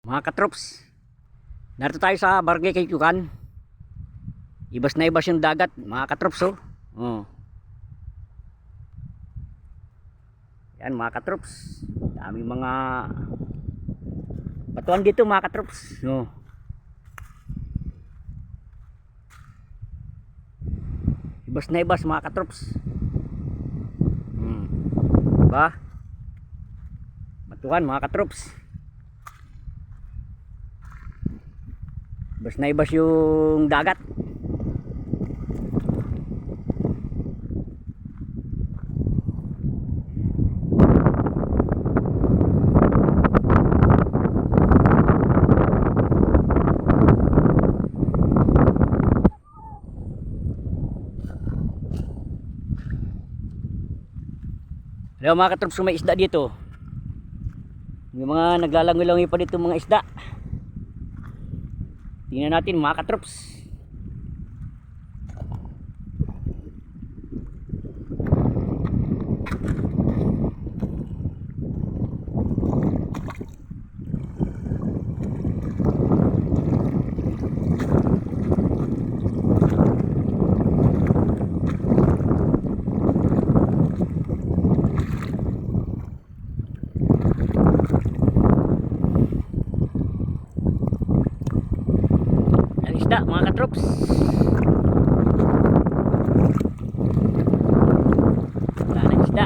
Mga katrops, narito tayo sa Barangay Kayukan. Ibas na ibas yung dagat, mga katrops, oh. Oh. Yan mga katrops, daming mga batuan dito mga katrops. Oh. Ibas na ibas mga katrops. Diba? Batuan mga katrops. Ibas na ibas yung dagat. Hello mga katrops, may isda dito. May mga naglalangoy-langoy pa dito mga isda. Tingnan natin mga katrops. Isda mga katrops. Wala na isda.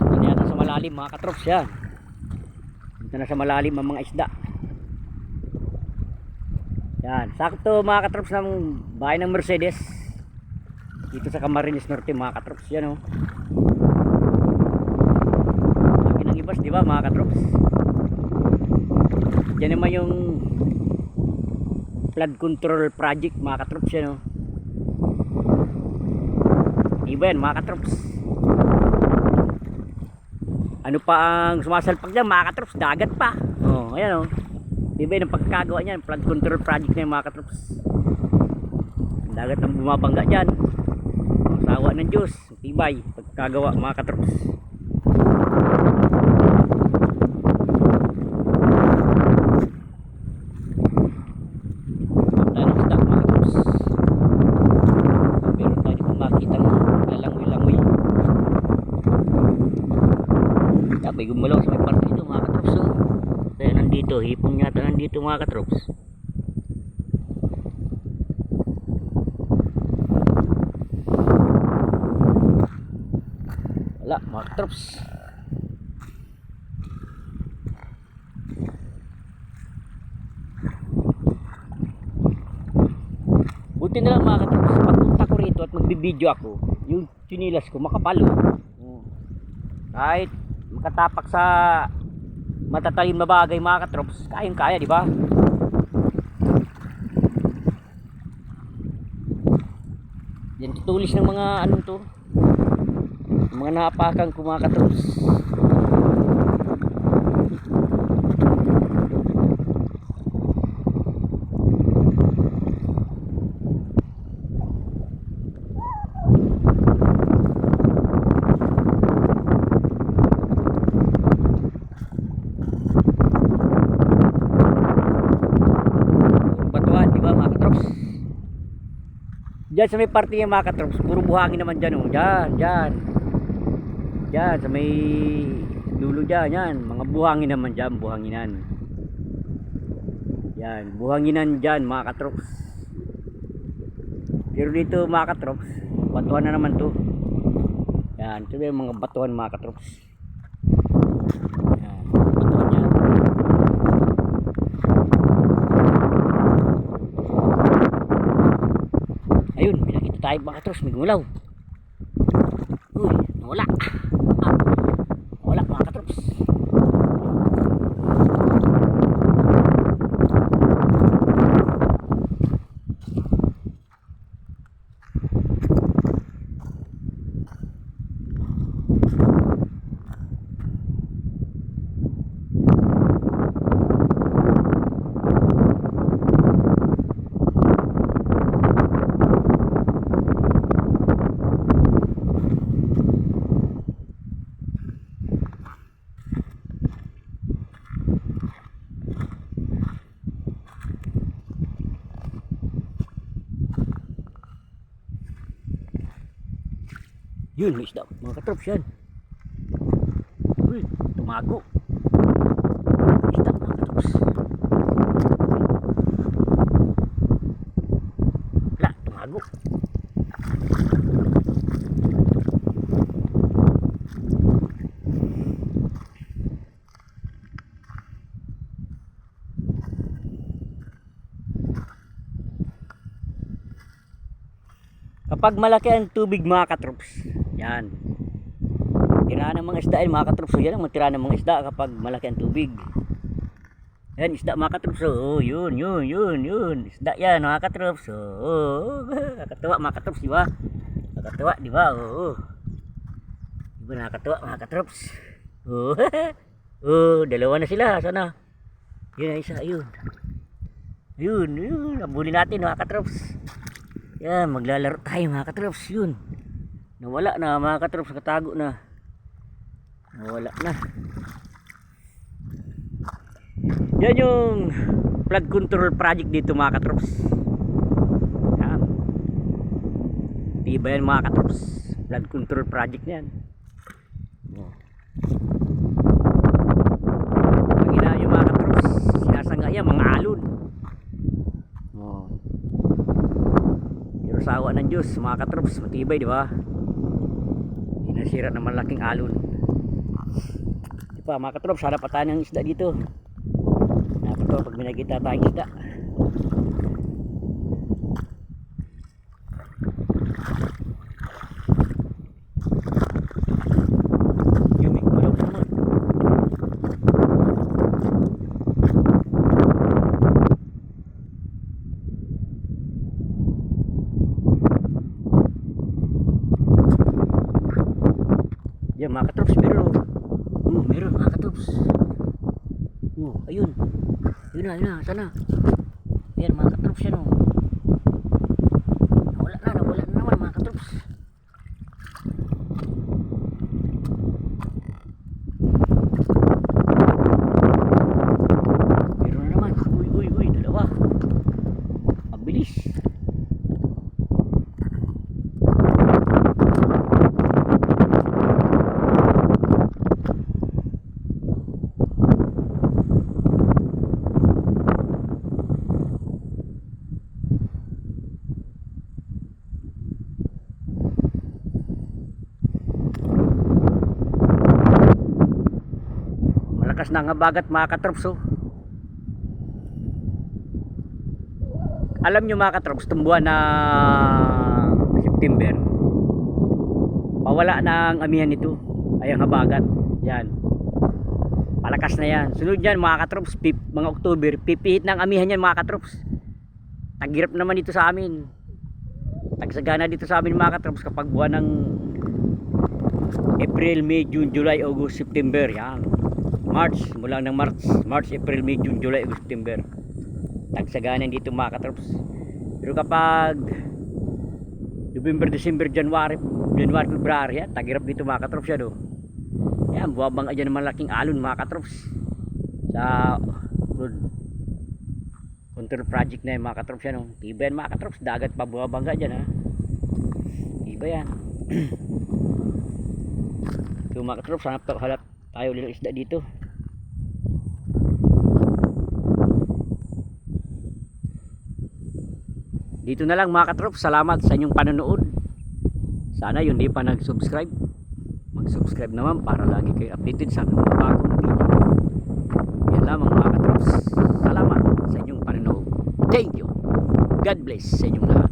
Hindi na sa malalim mga katrops yan. Dito na sa malalim ang mga isda. Yan, sakto mga katrops ng bahay ng Mercedes. Dito sa Camarines Norte mga katrops. Yan, oh. Lagi ng ibas, di ba mga katrops? Yan naman yung flood control project mga katrops yan, oh. Iba yan mga katrops. Ano pa ang sumasalpak dyan mga katrops? Dagat pa. Oh, ayan, oh. Iba yan ang pagkagawa niyan, flood control project na yung mga katrops. Dagat ang bumabangga dyan. Oh, sawa ng Diyos. Tibay pagkagawa mga katrops. May gumalaw sa may part dito mga katrops, oh. Kaya nandito, hipon yata nandito mga katrops. Wala mga katrops. Buti na lang mga katrops, pagpunta ko rito at magbibideo ako, yung chinilas ko makapalo. Kahit makatapak sa matatalim na bagay mga katrops, kayang kaya, di ba? Yan tutulis ng mga anong to, mga napakan ko mga katrops. Diyan sa may parte ng mga katrops, puro buhangin naman dyan, oh. Diyan sa may dulo dyan, yan. Mga buhangin naman dyan, buhanginan. Yan, buhanginan dyan mga katrops. Pero dito mga katrops, batuhan na naman to. Yan, ito yung mga batuhan mga katrops. Yan, batuhan yan. Ayun, pinakita tayo mga katrops, may gumulaw. Uy, nawala. Wala mga katrops. Yun, may isda mga katrops yan. Uy, tumago. May isda mga katrops. Wala, tumago. Kapag malaki ang tubig mga katrops, yan. Tira ng mga isda yan mga katrops. So yan ang matira ng mga isda kapag malaki ang tubig. Yan, isda mga katrops. Oh, yun. Isda yan mga katrops. Oh, nakakatawa mga katrops, di ba? Nakakatawa, di ba? Oh. Di ba nakakatawa mga katrops? Oh, oh, dalawa na sila. Sana. Yun ang isa, yun. Yun. Nabuli natin mga katrops. Yan, maglalaro tayo mga katrops. Yun. Nawala na mga katrops, katago na. Nawala na. Yan yung flood control project dito mga katrops. Yan. Diba yan mga katrops? Flood control project na yan. Pag ina yung mga katrops, sinasanga yan mga alon. Pero sa awa ng Diyos mga katrops, matibay, di ba? Nasira ng malaking alon. Di ba mga katrops, harap pa tayo ng isda dito. Nakakatawa pag may nakita tayong isda. Yung may kumalaw naman. Yan mga katrops, meron. Meron mga katrops. Ayun. Yun na, sana. Yan mga katrops yan. Nawala na naman mga katrops. Meron na naman. Uy, dalawa. Mabilis. Malakas na ang habagat mga katrops. Alam nyo mga katrops, itong buwan na September, pawala na ang amihan nito. Ay ang habagat. Yan. Palakas na yan. Sunod yan mga katrops, mga October, pipihit na ang amihan yan mga katrops. Tagirap naman dito sa amin. Tagsagana dito sa amin mga katrops kapag buwan ng April, May, June, July, August, September. Yan. March, mula ng March, April, May, June, July, August, September. Tagsaganan dito mga katrops. Pero kapag November, December, January, February, yan, tagirap dito mga katrops yan. Yan, buwabang dyan ng malaking alon mga katrops. Sa flood control project na yan mga katrops yan. Tiba yan mga katrops, dagat pa buwabangga dyan ha. Tiba yan. So mga katrops, hanap tayo ulit ng isda dito. Dito na lang mga katrops. Salamat sa inyong panonood. Sana yung di pa nag-subscribe, mag-subscribe naman para lagi kayo updated sa mga bagong video. Yan lamang mga katrops. Salamat sa inyong panonood. Thank you. God bless sa inyong lahat.